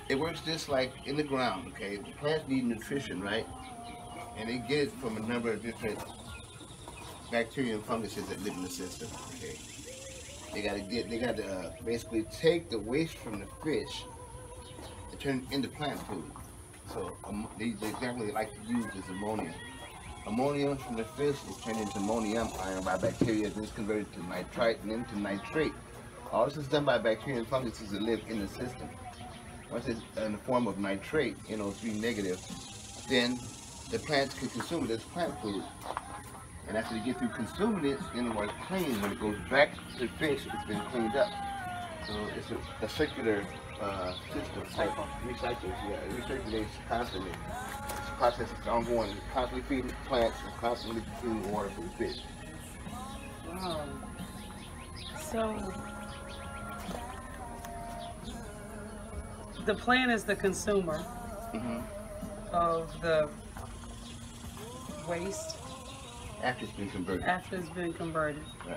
It works just like in the ground, okay? The plants need nutrition, right? And they get it from a number of different bacteria and funguses that live in the system, okay? They got to basically take the waste from the fish and turn it into plant food. So the example they like to use is ammonia. Ammonia from the fish is turned into ammonium ion by bacteria, and it's converted to nitrite and then to nitrate. All this is done by bacteria and funguses that live in the system. Once it's in the form of nitrate, NO3 negative, then the plants can consume it as plant food. And after they get through consuming it, then when it's clean, when it goes back to the fish, it's been cleaned up. So it's a circular system. Cycle. Recycling, yeah, it recirculates constantly. This process is ongoing. It's constantly feeding plants and constantly feeding water for the fish. Wow. So the plant is the consumer of the waste After it's been converted. after it's been converted. Right.